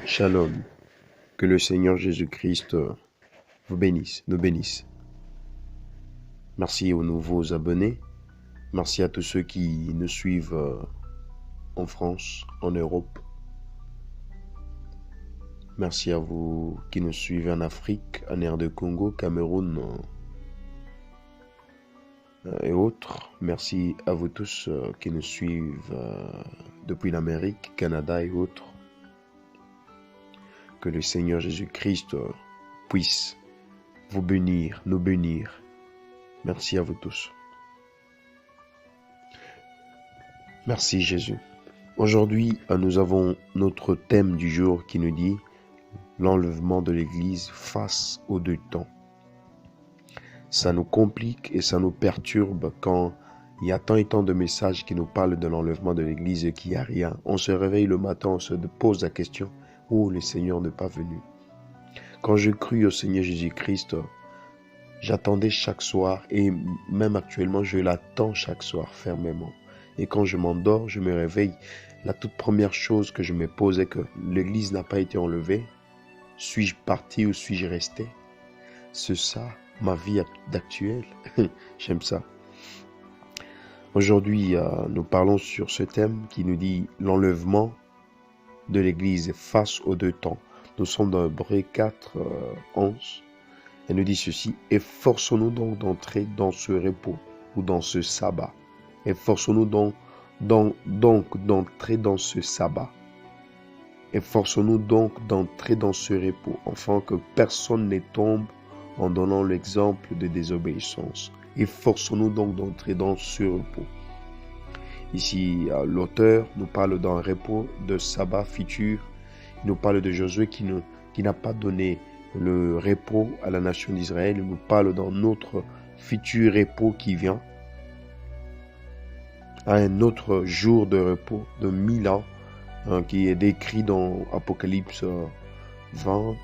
Shalom, que le Seigneur Jésus-Christ vous bénisse, nous bénisse. Merci aux nouveaux abonnés, merci à tous ceux qui nous suivent en France, en Europe. Merci à vous qui nous suivez en Afrique, en RD Congo, Cameroun et autres. Merci à vous tous qui nous suivent depuis l'Amérique, Canada et autres. Que le Seigneur Jésus-Christ puisse vous bénir, nous bénir. Merci à vous tous. Merci Jésus. Aujourd'hui, nous avons notre thème du jour qui nous dit l'enlèvement de l'Église face aux deux temps. Ça nous complique et ça nous perturbe quand il y a tant et tant de messages qui nous parlent de l'enlèvement de l'Église et qu'il n'y a rien. On se réveille le matin, on se pose la question, où le Seigneur n'est pas venu? Quand je crus au Seigneur Jésus-Christ, j'attendais chaque soir et même actuellement, je l'attends chaque soir fermement. Et quand je m'endors, je me réveille. La toute première chose que je me pose est que l'Église n'a pas été enlevée. Suis-je parti ou suis-je resté? C'est ça, ma vie d'actuelle. J'aime ça. Aujourd'hui, nous parlons sur ce thème qui nous dit l'enlèvement de l'Église face aux deux temps. Nous sommes dans Hébreux 4, 11. Elle nous dit ceci: efforçons-nous donc d'entrer dans ce repos ou dans ce sabbat. Efforçons-nous donc d'entrer dans ce sabbat. Efforçons-nous donc d'entrer dans ce repos, afin que personne ne tombe en donnant l'exemple de désobéissance. Efforçons-nous donc d'entrer dans ce repos. Ici, l'auteur nous parle d'un repos de sabbat futur. Il nous parle de Josué qui n'a pas donné le repos à la nation d'Israël. Il nous parle d'un autre futur repos qui vient, à un autre jour de repos de 1000 ans, qui est décrit dans Apocalypse 20,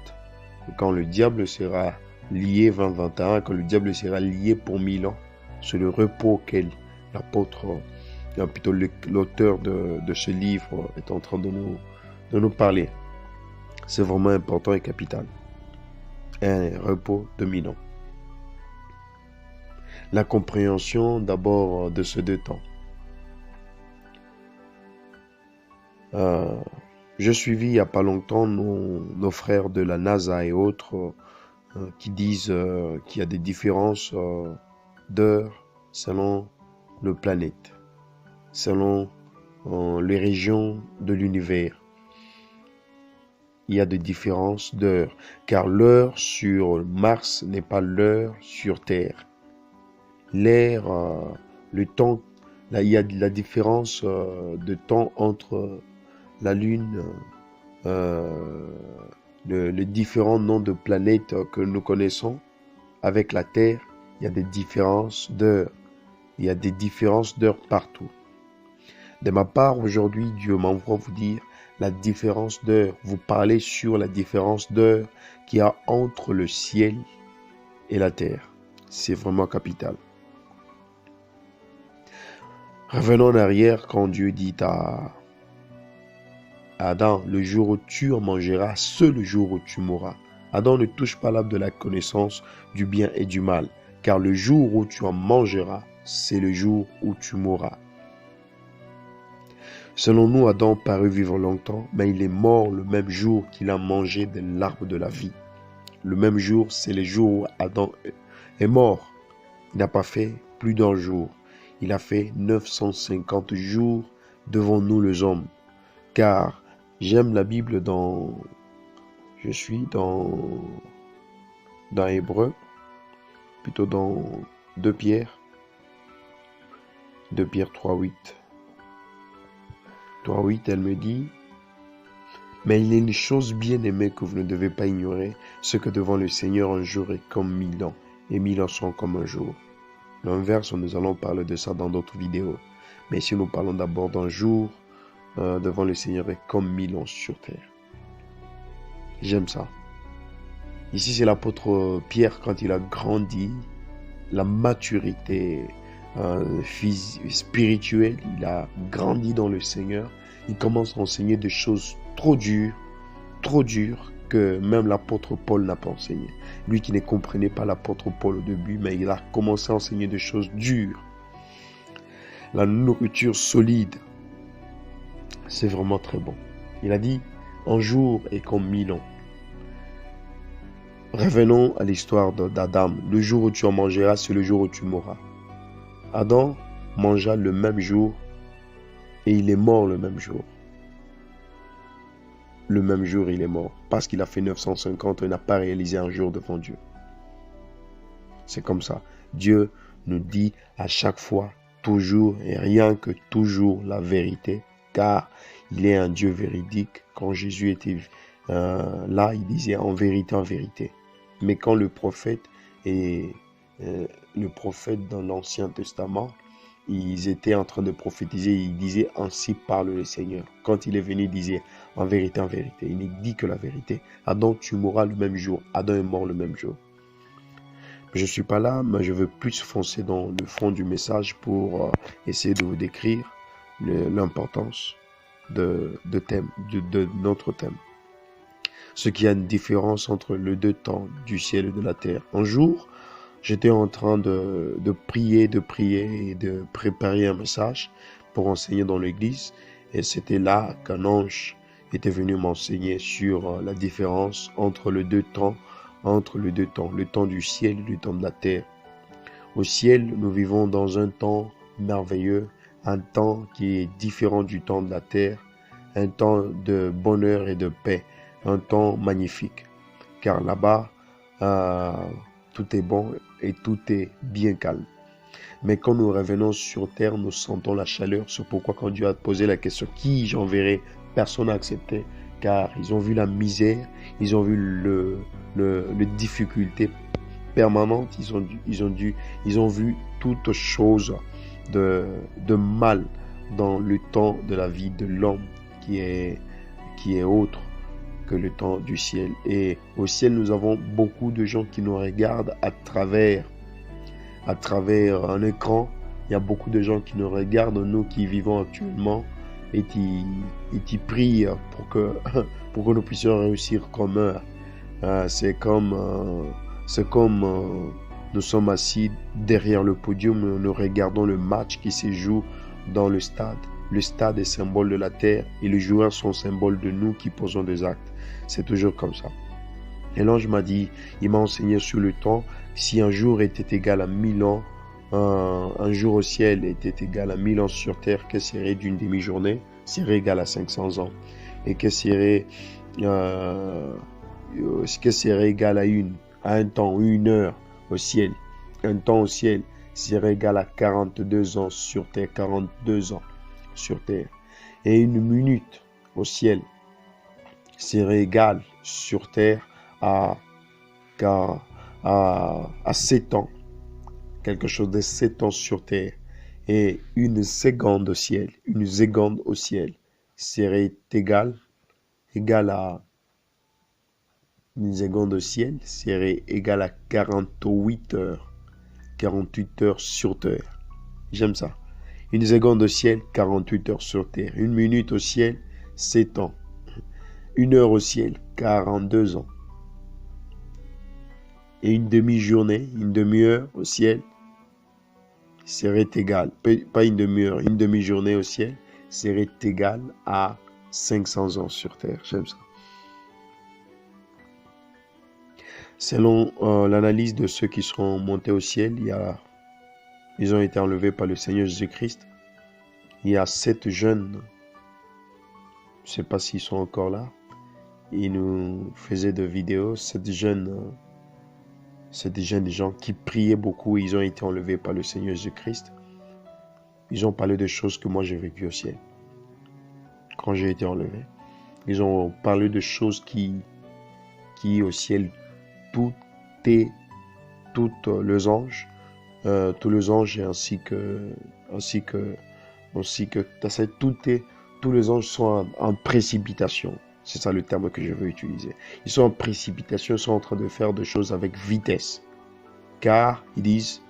quand le diable sera lié, 20-21, quand le diable sera lié pour 1000 ans. C'est le repos auquel l'apôtre, plutôt l'auteur de ce livre est en train de nous parler. C'est vraiment important et capital. Un repos de 1000 ans. La compréhension d'abord de ces deux temps. Je suivis il n'y a pas longtemps nos frères de la NASA et autres qui disent qu'il y a des différences d'heures selon nos planètes, selon les régions de l'univers. Il y a des différences d'heures, car l'heure sur Mars n'est pas l'heure sur Terre. L'air, le temps, là, il y a de la différence de temps entre la Lune, les différents noms de planètes que nous connaissons avec la Terre. Il y a des différences d'heures. Il y a des différences d'heures partout. De ma part, aujourd'hui, Dieu m'envoie vous dire la différence d'heure. Vous parlez sur la différence d'heure qu'il y a entre le ciel et la terre. C'est vraiment capital. Revenons en arrière quand Dieu dit à Adam, le jour où tu en mangeras, c'est le jour où tu mourras. Adam ne touche pas l'arbre de la connaissance du bien et du mal, car le jour où tu en mangeras, c'est le jour où tu mourras. Selon nous, Adam parut vivre longtemps, mais il est mort le même jour qu'il a mangé de l'arbre de la vie. Le même jour, c'est le jour où Adam est mort. Il n'a pas fait plus d'un jour. Il a fait 950 jours devant nous les hommes. Car j'aime la Bible je suis dans Hébreux, plutôt dans 2 Pierre 3:8. 3:8, elle me dit: mais il y a une chose bien aimée que vous ne devez pas ignorer, c'est que devant le Seigneur un jour est comme 1000 ans, et 1000 ans sont comme un jour. L'inverse, nous allons parler de ça dans d'autres vidéos. Mais si nous parlons d'abord d'un jour, devant le Seigneur est comme 1000 ans sur terre. J'aime ça. Ici, c'est l'apôtre Pierre, quand il a grandi, la maturité spirituelle, il a grandi dans le Seigneur. Il commence à enseigner des choses trop dures trop dur que même l'apôtre Paul n'a pas enseigné. Lui qui ne comprenait pas l'apôtre Paul au début, mais il a commencé à enseigner des choses dures. La nourriture solide, c'est vraiment très bon. Il a dit, un jour est comme 1000 ans. Revenons à l'histoire d'Adam. Le jour où tu en mangeras, c'est le jour où tu mourras. Adam mangea le même jour et il est mort le même jour. Le même jour, il est mort parce qu'il a fait 950 et n'a pas réalisé un jour devant Dieu. C'est comme ça. Dieu nous dit à chaque fois, toujours et rien que toujours la vérité, car il est un Dieu véridique. Quand Jésus était là, il disait en vérité. Mais quand le prophète dans l'Ancien Testament, ils étaient en train de prophétiser, ils disaient ainsi parle le Seigneur. Quand il est venu, il disait en vérité. Il ne dit que la vérité. Adam, tu mourras le même jour. Adam est mort le même jour. Je ne suis pas là, mais je veux plus foncer dans le fond du message pour essayer de vous décrire l'importance de notre thème. Ce qui a une différence entre les deux temps du ciel et de la terre. Un jour, j'étais en train de prier et de préparer un message pour enseigner dans l'église. Et c'était là qu'un ange était venu m'enseigner sur la différence entre les deux temps, le temps du ciel et le temps de la terre. Au ciel, nous vivons dans un temps merveilleux, un temps qui est différent du temps de la terre, un temps de bonheur et de paix, un temps magnifique. Car là-bas, tout est bon et tout est bien calme. Mais quand nous revenons sur terre, nous sentons la chaleur. C'est pourquoi quand Dieu a posé la question « Qui j'enverrai ?» Personne n'a accepté, car ils ont vu la misère, ils ont vu les difficultés permanentes, ils ont vu toute chose de mal dans le temps de la vie de l'homme qui est autre que le temps du ciel. Et au ciel, nous avons beaucoup de gens qui nous regardent à travers un écran. Il y a beaucoup de gens qui nous regardent, nous qui vivons actuellement, et qui prient pour que nous puissions réussir comme eux. C'est comme nous sommes assis derrière le podium, nous regardons le match qui se joue dans le stade. Le stade est symbole de la terre et les joueurs sont symbole de nous qui posons des actes. C'est toujours comme ça. Et l'ange m'a dit, il m'a enseigné sur le temps, si un jour était égal à 1000 ans, un jour au ciel était égal à 1000 ans sur terre, que serait d'une demi-journée, serait égal à 500 ans. Et que serait égal à un temps, une heure au ciel. Un temps au ciel serait égal à 42 ans sur terre, 42 ans sur terre. Et une minute au ciel serait égale sur terre à 7 ans. Quelque chose de 7 ans sur terre. Et une seconde au ciel serait égale à une seconde au ciel serait égale à 48 heures. 48 heures sur terre. J'aime ça. Une seconde au ciel, 48 heures sur terre. Une minute au ciel, 7 ans. Une heure au ciel, 42 ans. Et une demi-journée, une demi-heure au ciel serait égale, pas une demi-heure, une demi-journée au ciel serait égale à 500 ans sur terre. J'aime ça. Selon l'analyse de ceux qui seront montés au ciel, ils ont été enlevés par le Seigneur Jésus-Christ. Il y a 7 jeunes, je ne sais pas s'ils sont encore là. Ils nous faisaient des vidéos, 7 jeunes des gens qui priaient beaucoup et ils ont été enlevés par le Seigneur Jésus-Christ. Ils ont parlé de choses que moi j'ai vécues au ciel. Quand j'ai été enlevé. Ils ont parlé de choses qui au ciel, tous les anges, ainsi que tous les anges sont en précipitation. C'est ça le terme que je veux utiliser. Ils sont en précipitation, ils sont en train de faire des choses avec vitesse. Car ils disent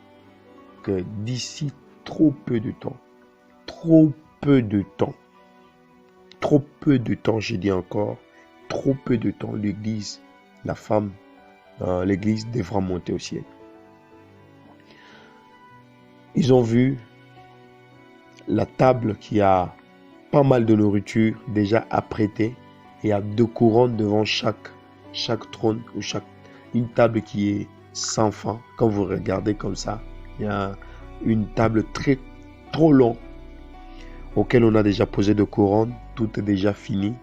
que d'ici trop peu de temps, j'ai dit encore, trop peu de temps, l'Église, la femme, l'Église devra monter au ciel. Ils ont vu la table qui a pas mal de nourriture déjà apprêtée, et il y a 2 couronnes devant chaque trône ou une table qui est sans fin. Quand vous regardez comme ça, il y a une table trop longue auquel on a déjà posé 2 couronnes, tout est déjà fini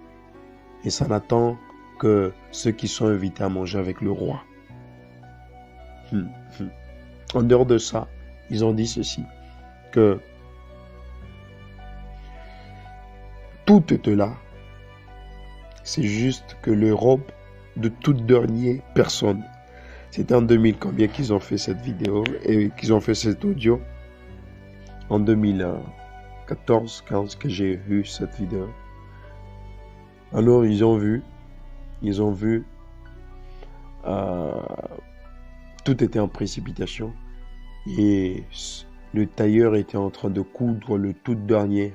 et ça n'attend que ceux qui sont invités à manger avec le roi. En dehors de ça, ils ont dit ceci, que tout est là, c'est juste que le robe de toute dernière personne. C'était en 2000 combien qu'ils ont fait cette vidéo et qu'ils ont fait cet audio. En 2014-15 que j'ai vu cette vidéo. Alors ils ont vu, tout était en précipitation et le tailleur était en train de coudre le tout dernier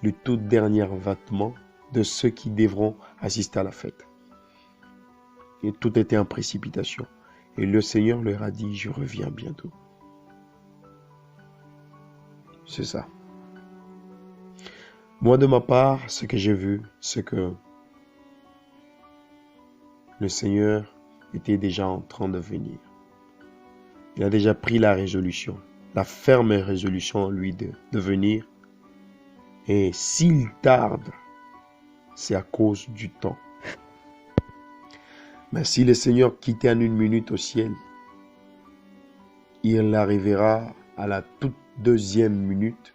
vêtement de ceux qui devront assister à la fête. Et tout était en précipitation. Et le Seigneur leur a dit, je reviens bientôt. C'est ça. Moi, de ma part, ce que j'ai vu, c'est que le Seigneur était déjà en train de venir. Il a déjà pris la résolution, la ferme résolution, lui, de venir. Et s'il tarde, c'est à cause du temps. Mais si le Seigneur quittait en 1 minute au ciel, il arrivera à la toute deuxième minute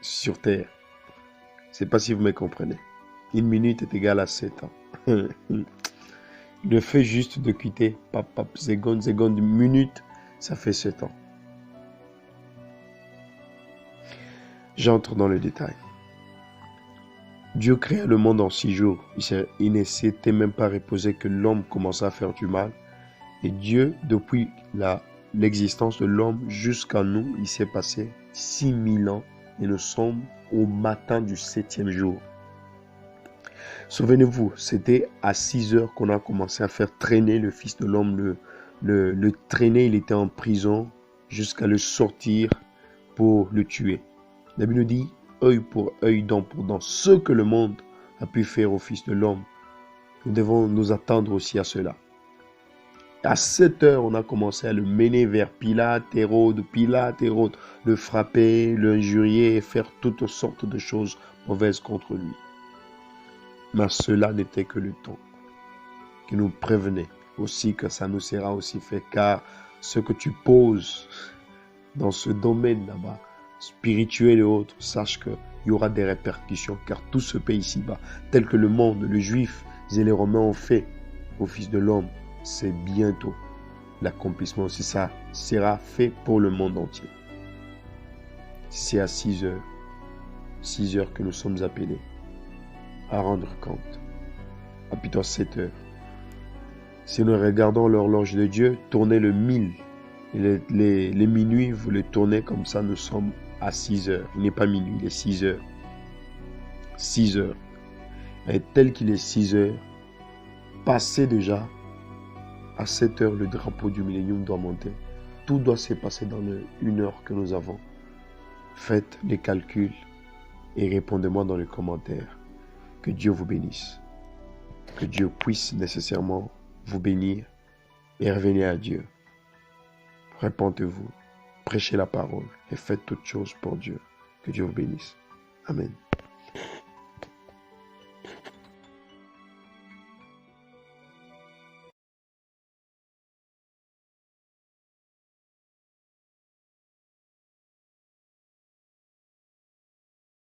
sur terre. Je ne sais pas si vous me comprenez. 1 minute est égale à 7 ans. Le fait juste de quitter, seconde, minute, ça fait 7 ans. J'entre dans le détail. Dieu créa le monde en 6 jours. Il ne s'était même pas reposé que l'homme commença à faire du mal. Et Dieu, depuis l'existence de l'homme jusqu'à nous, il s'est passé 6000 ans et nous sommes au matin du 7e jour. Souvenez-vous, c'était à 6 heures qu'on a commencé à faire traîner le Fils de l'homme. Le traîner, il était en prison jusqu'à le sortir pour le tuer. La Bible nous dit, œil pour œil, dent pour dent. Ce que le monde a pu faire au Fils de l'homme, nous devons nous attendre aussi à cela. À 7 heures, on a commencé à le mener vers Pilate, Hérode, le frapper, l'injurier et faire toutes sortes de choses mauvaises contre lui. Mais cela n'était que le temps qui nous prévenait aussi que ça nous sera aussi fait, car ce que tu poses dans ce domaine là-bas, spirituel et autres, sache qu'il y aura des répercussions, car tout se paie ici-bas, tel que le monde, les Juifs et les Romains ont fait au Fils de l'homme. C'est bientôt l'accomplissement aussi, ça sera fait pour le monde entier. C'est à 6 heures que nous sommes appelés à rendre compte. À plutôt 7 heures. Si nous regardons l'horloge de Dieu, tourner le 1000, et les minuit, vous les tournez comme ça, nous sommes à 6 heures. Il n'est pas minuit, il est 6 heures. 6 heures. Et tel qu'il est 6 heures, passé déjà, à 7 heures, le drapeau du millénium doit monter. Tout doit se passer dans le 1 heure que nous avons. Faites les calculs et répondez-moi dans les commentaires. Que Dieu vous bénisse. Que Dieu puisse nécessairement vous bénir et revenez à Dieu. Répentez-vous, prêchez la parole et faites toutes choses pour Dieu. Que Dieu vous bénisse. Amen.